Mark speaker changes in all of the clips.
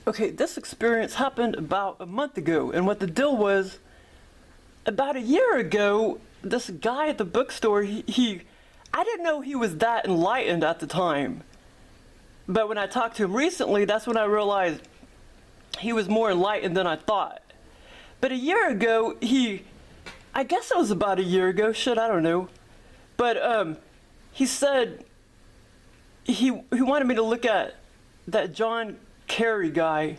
Speaker 1: Okay, this experience happened about a month ago, and what the deal was, about a year ago, this guy at the bookstore, I didn't know he was that enlightened at the time. But when I talked to him recently, that's when I realized he was more enlightened than I thought. But a year ago, I guess it was about a year ago, shit, I don't know. But he said he wanted me to look at that John Carey guy.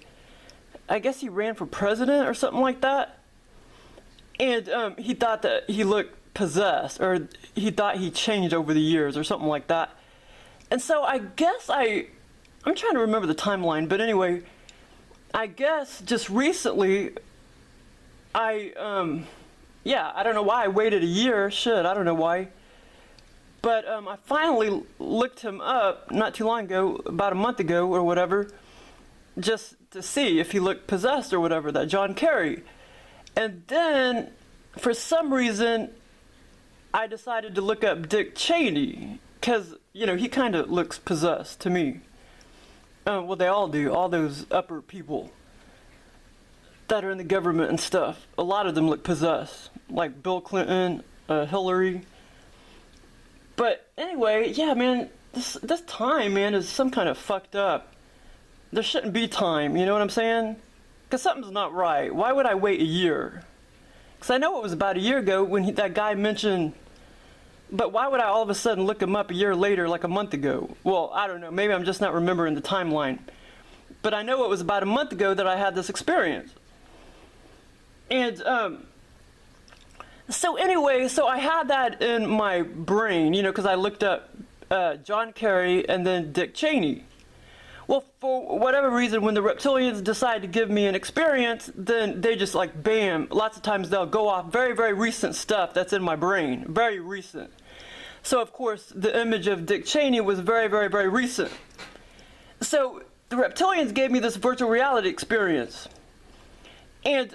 Speaker 1: I guess he ran for president or something like that. And he thought that he looked possessed, or he thought he changed over the years or something like that. And so I guess I'm trying to remember the timeline, but anyway, I guess just recently I don't know why I waited a year, shit, I don't know why. But I finally looked him up not too long ago, about a month ago or whatever, just to see if he looked possessed or whatever, that John Carey. And then, for some reason, I decided to look up Dick Cheney, because, he kind of looks possessed to me. Well, they all do, all those upper people that are in the government and stuff. A lot of them look possessed, like Bill Clinton, Hillary. But anyway, yeah, man, this time, man, is some kind of fucked up. There shouldn't be time, you know what I'm saying? Because something's not right. Why would I wait a year? Because I know it was about a year ago when that guy mentioned, but why would I all of a sudden look him up a year later, like a month ago? Well, I don't know, maybe I'm just not remembering the timeline. But I know it was about a month ago that I had this experience. And, so anyway, so I had that in my brain, because I looked up John Carey and then Dick Cheney. Well, for whatever reason, when the Reptilians decide to give me an experience, then they just like, bam, lots of times they'll go off very, very recent stuff that's in my brain, very recent. So, of course, the image of Dick Cheney was very, very, very recent. So, the Reptilians gave me this virtual reality experience. And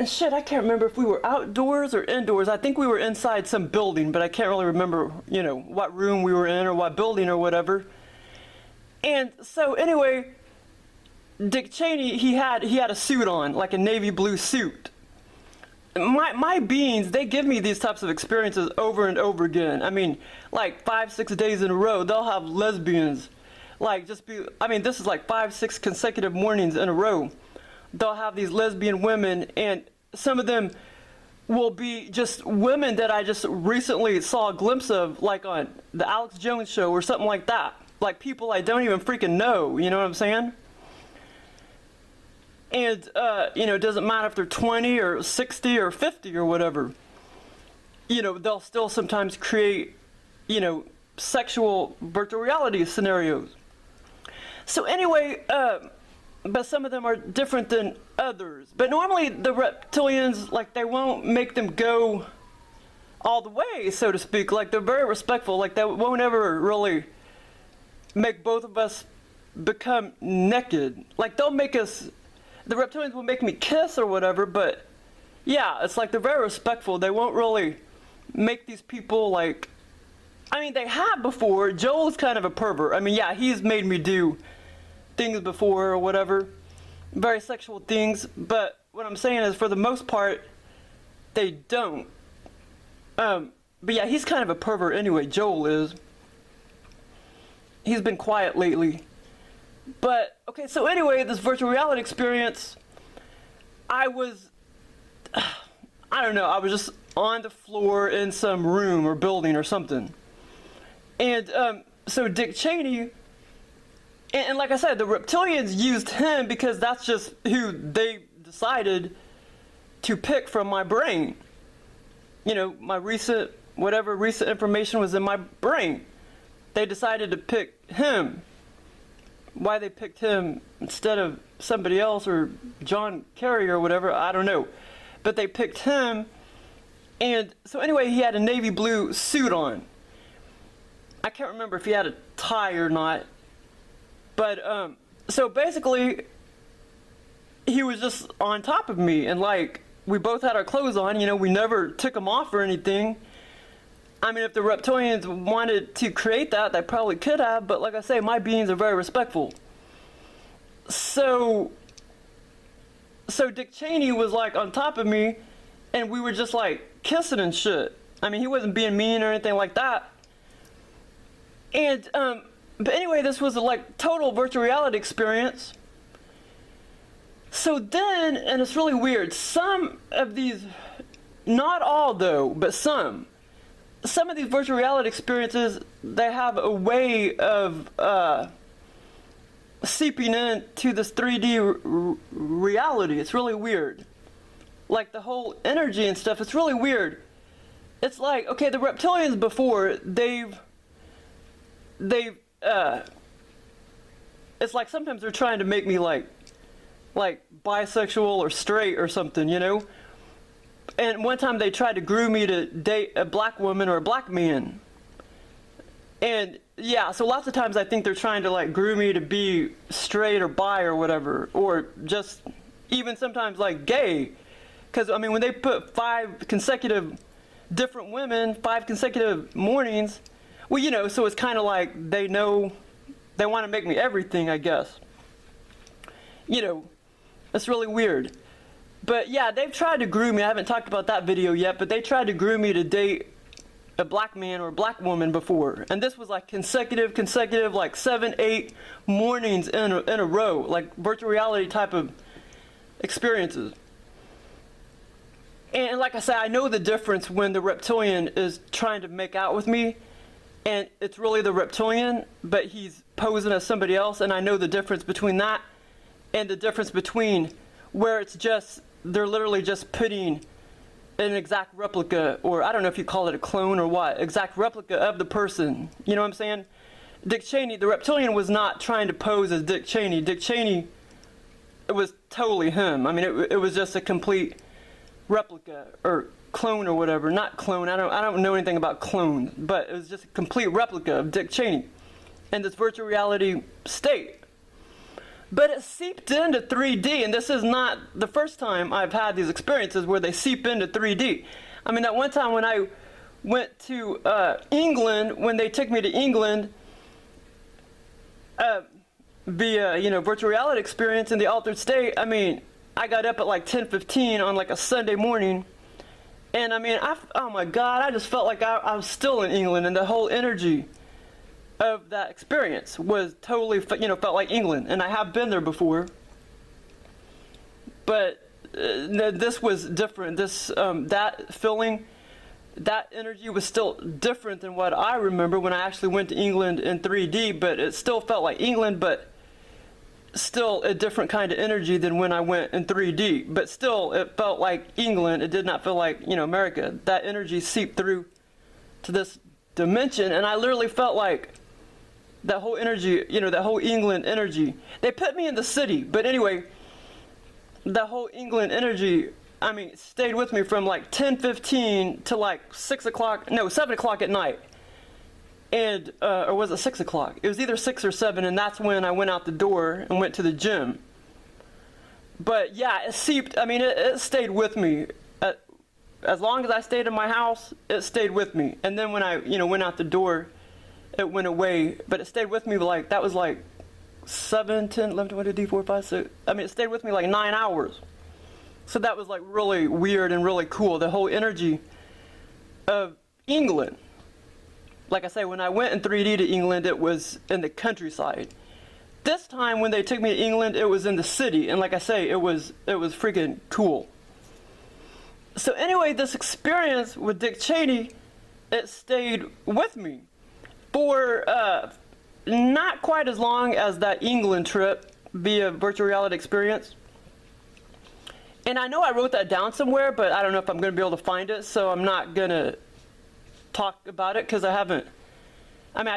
Speaker 1: shit, I can't remember if we were outdoors or indoors. I think we were inside some building, but I can't really remember, what room we were in or what building or whatever. And so anyway, Dick Cheney, he had a suit on, like a navy blue suit. My beings, they give me these types of experiences over and over again. I mean, like 5-6 days in a row, they'll have lesbians. This is like 5-6 consecutive mornings in a row. They'll have these lesbian women, and some of them will be just women that I just recently saw a glimpse of, like on the Alex Jones show or something like that. Like people I don't even freaking know, you know what I'm saying? And, it doesn't matter if they're 20 or 60 or 50 or whatever. They'll still sometimes create, sexual virtual reality scenarios. So anyway, but some of them are different than others. But normally the Reptilians, they won't make them go all the way, so to speak. They're very respectful. They won't ever really make both of us become naked. They'll make us, the Reptilians will make me kiss or whatever, but yeah, it's they're very respectful. They won't really make these people they have before. Joel's kind of a pervert. Yeah, he's made me do things before or whatever, very sexual things, but what I'm saying is for the most part, they don't. But yeah, he's kind of a pervert anyway, Joel is. He's been quiet lately. But, okay, so anyway, this virtual reality experience, I was just on the floor in some room or building or something. And so Dick Cheney, and like I said, the Reptilians used him because that's just who they decided to pick from my brain. My recent information was in my brain. They decided to pick him. Why they picked him instead of somebody else or John Carey or whatever, I don't know. But they picked him, and so anyway, he had a navy blue suit on. I can't remember if he had a tie or not. But, so basically, he was just on top of me, and we both had our clothes on, we never took them off or anything. If the Reptilians wanted to create that, they probably could have, but like I say, my beings are very respectful. So Dick Cheney was like on top of me, and we were just like kissing and shit. I mean, he wasn't being mean or anything like that. And but anyway, this was a like total virtual reality experience. So then, and it's really weird, some of these, not all though, but some of these virtual reality experiences, they have a way of seeping into this 3D reality. It's really weird. Like the whole energy and stuff, it's really weird. It's like, okay, the reptilians before, they've it's like sometimes they're trying to make me like bisexual or straight or something, you know? And one time they tried to groom me to date a black woman or a black man. And yeah, so lots of times I think they're trying to like groom me to be straight or bi or whatever, or just even sometimes like gay. Because I mean, when they put 5 consecutive different women, 5 consecutive mornings, well, you know, so it's kind of like they know they want to make me everything, I guess. You know, it's really weird. But yeah, they've tried to groom me. I haven't talked about that video yet, but they tried to groom me to date a black man or a black woman before. And this was like consecutive, like 7, 8 mornings in a row, like virtual reality type of experiences. And like I said, I know the difference when the reptilian is trying to make out with me, and it's really the reptilian, but he's posing as somebody else, and I know the difference between that and the difference between where it's just, they're literally just putting an exact replica, or I don't know if you call it a clone or what, exact replica of the person. You know what I'm saying? Dick Cheney, the reptilian was not trying to pose as Dick Cheney. Dick Cheney, it was totally him. I mean, it was just a complete replica or clone or whatever. Not clone, I don't know anything about clones, but it was just a complete replica of Dick Cheney in this virtual reality state. But it seeped into 3D, and this is not the first time I've had these experiences where they seep into 3D. I mean, that one time when I went to England, when they took me to England via, you know, virtual reality experience in the altered state, I mean, I got up at like 10:15 on like a Sunday morning, and I mean, oh my God, I just felt like I was still in England, and the whole energy of that experience was totally, you know, felt like England, and I have been there before, but this was different. This that feeling, that energy was still different than what I remember when I actually went to England in 3D, but it still felt like England, but still a different kind of energy than when I went in 3D, but still it felt like England. It did not feel like, you know, America. That energy seeped through to this dimension, and I literally felt like that whole energy, you know, that whole England energy. They put me in the city, but anyway, that whole England energy, I mean, it stayed with me from like 10:15 to like 7 o'clock at night. And, or was it 6 o'clock? It was either 6 or 7, and that's when I went out the door and went to the gym. But yeah, it seeped, I mean, it stayed with me. As long as I stayed in my house, it stayed with me. And then when I, you know, went out the door, it went away, but it stayed with me like, that was like 7, 10, 11, 12, 13, 14, 5, 6. I mean, it stayed with me like 9 hours. So that was like really weird and really cool. The whole energy of England. Like I say, when I went in 3D to England, it was in the countryside. This time when they took me to England, it was in the city. And like I say, it was freaking cool. So anyway, this experience with Dick Cheney, it stayed with me for not quite as long as that England trip via virtual reality experience. And I know I wrote that down somewhere, but I don't know if I'm going to be able to find it, so I'm not going to talk about it because I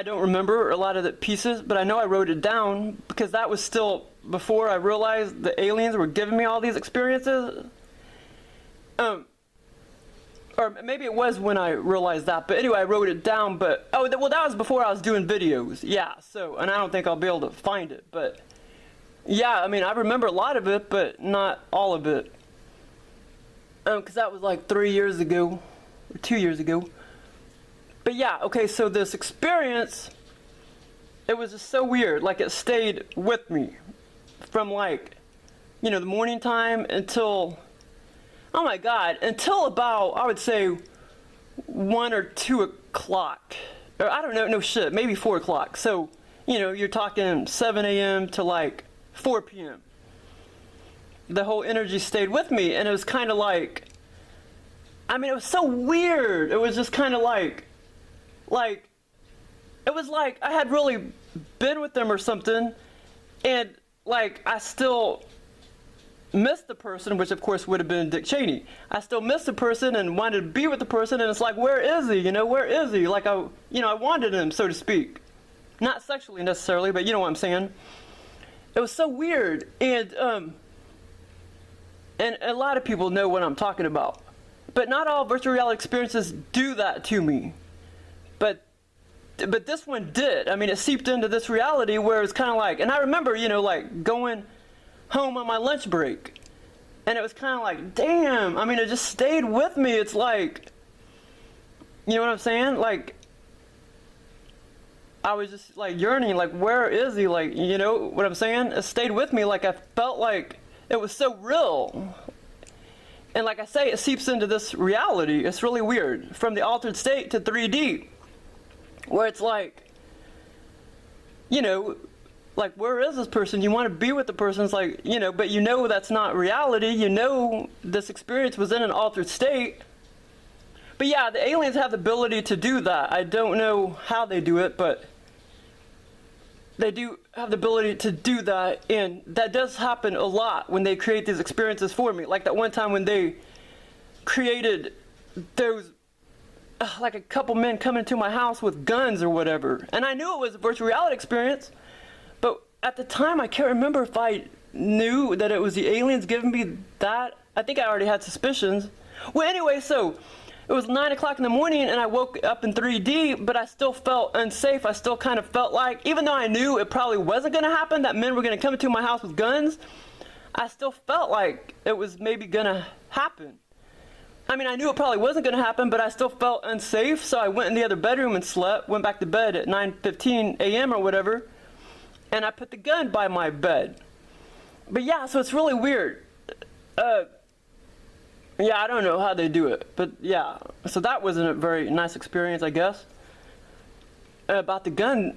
Speaker 1: don't remember a lot of the pieces, but I know I wrote it down because that was still before I realized the aliens were giving me all these experiences. Or maybe it was when I realized that, but anyway, I wrote it down, but, well, that was before I was doing videos, yeah, so, and I don't think I'll be able to find it, but, yeah, I mean, I remember a lot of it, but not all of it, because that was like 3 years ago, or 2 years ago, but yeah, okay, so this experience, it was just so weird, like it stayed with me, from like, the morning time until, oh my God, until about, I would say 1 or 2 o'clock, or I don't know, no shit, maybe 4 o'clock. So, you're talking 7 a.m. to like 4 p.m. The whole energy stayed with me, and it was kind of like, it was so weird. It was just kind of like, it was like I had really been with them or something, and like I still missed the person, which of course would have been Dick Cheney. I still missed the person and wanted to be with the person, and it's like, where is he? Where is he? Like I wanted him, so to speak. Not sexually necessarily, but you know what I'm saying. It was so weird, and a lot of people know what I'm talking about. But not all virtual reality experiences do that to me. But this one did. It seeped into this reality where it's kind of like, and I remember, like going home on my lunch break, and it was kind of like, damn, it just stayed with me. It's like, you know what I'm saying? Like, I was just like yearning, like, where is he? Like, you know what I'm saying? It stayed with me. Like, I felt like it was so real. And like I say, it seeps into this reality. It's really weird. From the altered state to 3D, where it's like, like, where is this person? You want to be with the person. It's like, but that's not reality. This experience was in an altered state. But yeah, the aliens have the ability to do that. I don't know how they do it, but they do have the ability to do that, and that does happen a lot when they create these experiences for me. Like that one time when they created those, like a couple men coming to my house with guns or whatever. And I knew it was a virtual reality experience, but at the time I can't remember if I knew that it was the aliens giving me that. I think I already had suspicions. Well, anyway, so it was 9 o'clock in the morning, and I woke up in 3D, but I still felt unsafe. I still kind of felt like, even though I knew it probably wasn't going to happen, that men were going to come into my house with guns, I still felt like it was maybe going to happen. I knew it probably wasn't going to happen, but I still felt unsafe, so I went in the other bedroom and slept, went back to bed at 9:15 a.m. or whatever, and I put the gun by my bed. But yeah, so it's really weird. Yeah, I don't know how they do it, but yeah. So that wasn't a very nice experience, I guess. About the gun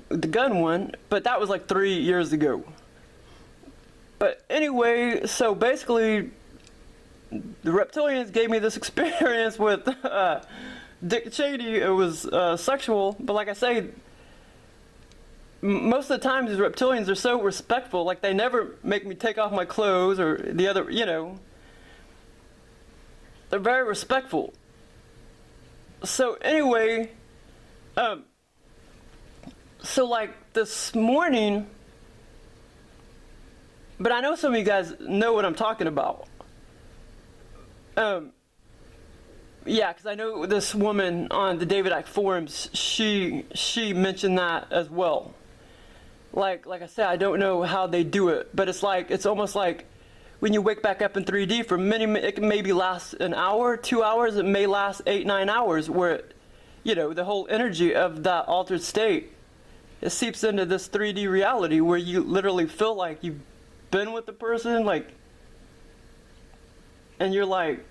Speaker 1: one, but that was like 3 years ago. But anyway, so basically, the Reptilians gave me this experience with Dick Cheney. It was sexual, but like I say, most of the time these Reptilians are so respectful. Like, they never make me take off my clothes or the other, They're very respectful. So anyway, so like this morning, but I know some of you guys know what I'm talking about. Yeah, because I know this woman on the David Icke forums, she mentioned that as well. Like I said, I don't know how they do it, but it's almost like when you wake back up in 3D for it can maybe last an hour, 2 hours, it may last 8-9 hours, where the whole energy of that altered state, it seeps into this 3D reality where you literally feel like you've been with the person, like, and you're like,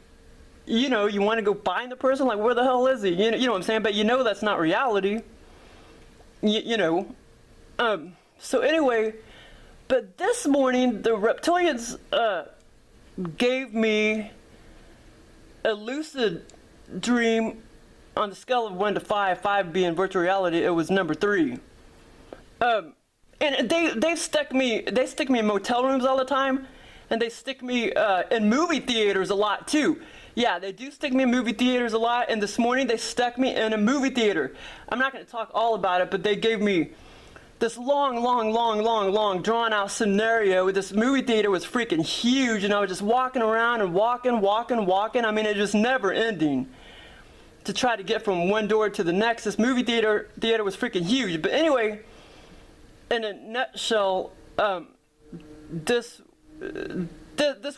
Speaker 1: you want to go find the person, like, where the hell is he? You know what I'm saying? But that's not reality. So anyway, but this morning, the Reptilians gave me a lucid dream on the scale of 1 to 5, 5 being virtual reality. It was number 3. And they stick me in motel rooms all the time, and they stick me in movie theaters a lot too. Yeah, they do stick me in movie theaters a lot, and this morning they stuck me in a movie theater. I'm not going to talk all about it, but they gave me this long, drawn out scenario. This movie theater was freaking huge, and I was just walking around and walking. It just never ending to try to get from one door to the next. This movie theater was freaking huge. But anyway, in a nutshell, this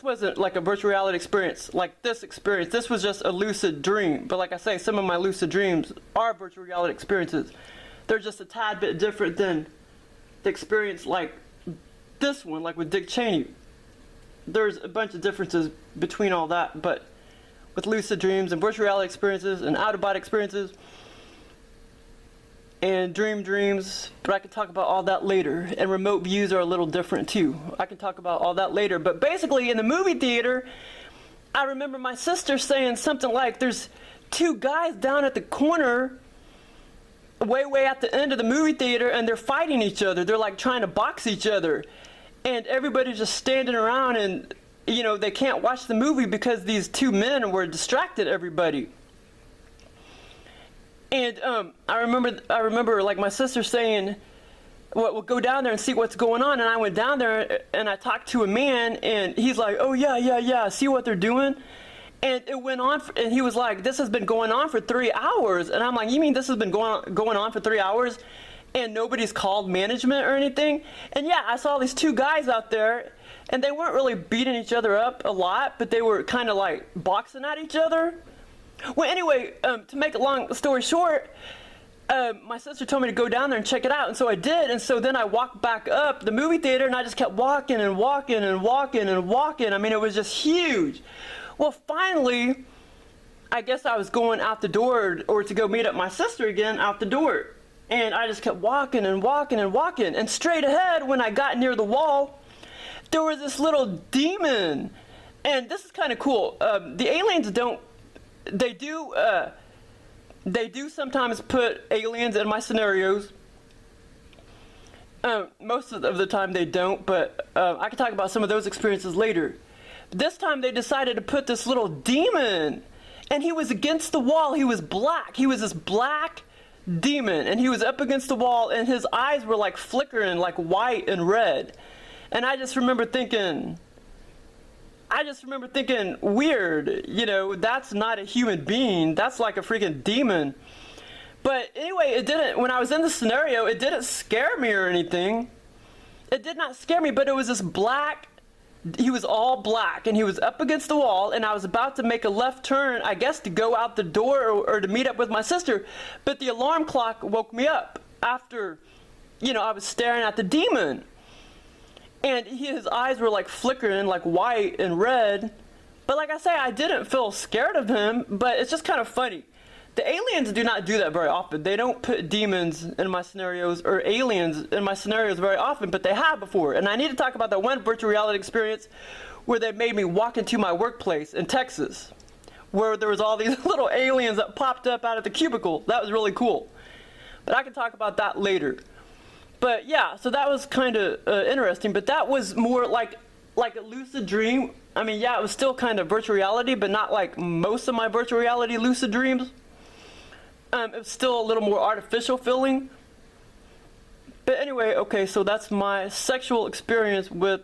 Speaker 1: wasn't like a virtual reality experience like this experience. This was just a lucid dream. But like I say, some of my lucid dreams are virtual reality experiences. They're just a tad bit different than the experience like this one, like with Dick Cheney, there's a bunch of differences between all that, but with lucid dreams and virtual reality experiences and out-of-body experiences and dreams, but I can talk about all that later. And remote views are a little different too. I can talk about all that later. But basically, in the movie theater, I remember my sister saying something like, there's two guys down at the corner, way at the end of the movie theater, and they're fighting each other. They're like trying to box each other. And everybody's just standing around, and, you know, they can't watch the movie because these two men were distracted everybody. And I remember like my sister saying, well, we'll go down there and see what's going on. And I went down there and I talked to a man, and he's like, oh yeah, see what they're doing? And it went on, and he was like, this has been going on for 3 hours. And I'm like, you mean this has been going on for 3 hours and nobody's called management or anything? And yeah, I saw these two guys out there, and they weren't really beating each other up a lot, but they were kind of like boxing at each other. Well, anyway, to make a long story short, my sister told me to go down there and check it out, and so I did. And so then I walked back up the movie theater, and I just kept walking and walking and walking and walking. I mean, it was just huge. Well, finally, I guess I was going out the door, or to go meet up my sister again out the door. And I just kept walking and walking and walking. And straight ahead, when I got near the wall, there was this little demon. And this is kind of cool. The aliens don't... They do sometimes put aliens in my scenarios. Most of the time they don't, but I can talk about some of those experiences later. This time they decided to put this little demon, and he was against the wall. He was black. He was this black demon, and he was up against the wall, and his eyes were like flickering, like white and red. And I just remember thinking, weird, you know, that's not a human being. That's like a freaking demon. But anyway, it didn't, when I was in the scenario, it didn't scare me or anything. It did not scare me, but it was this black, he was all black, and he was up against the wall, and I was about to make a left turn, I guess to go out the door or to meet up with my sister. But the alarm clock woke me up after, you know, I was staring at the demon. And his eyes were like flickering, like white and red. But like I say, I didn't feel scared of him, but it's just kind of funny. The aliens do not do that very often. They don't put demons in my scenarios or aliens in my scenarios very often, but they have before. And I need to talk about that one virtual reality experience where they made me walk into my workplace in Texas, where there was all these little aliens that popped up out of the cubicle. That was really cool. But I can talk about that later. But yeah, so that was kind of interesting, but that was more like a lucid dream. I mean, yeah, it was still kind of virtual reality, but not like most of my virtual reality lucid dreams. It was still a little more artificial feeling. But anyway, okay, so that's my sexual experience with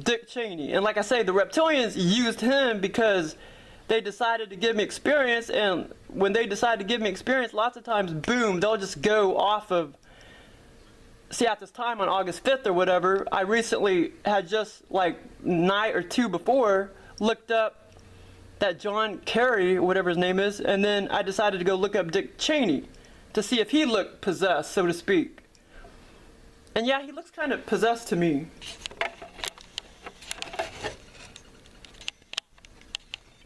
Speaker 1: Dick Cheney. And like I say, the Reptilians used him because they decided to give me experience, and when they decide to give me experience, lots of times, boom, they'll just go off of... See, at this time on August 5th or whatever, I recently had just like night or two before looked up that John Carey, whatever his name is, and then I decided to go look up Dick Cheney to see if he looked possessed, so to speak. And yeah, he looks kind of possessed to me.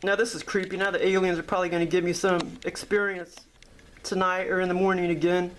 Speaker 1: Now this is creepy. Now the aliens are probably going to give me some experience tonight or in the morning again.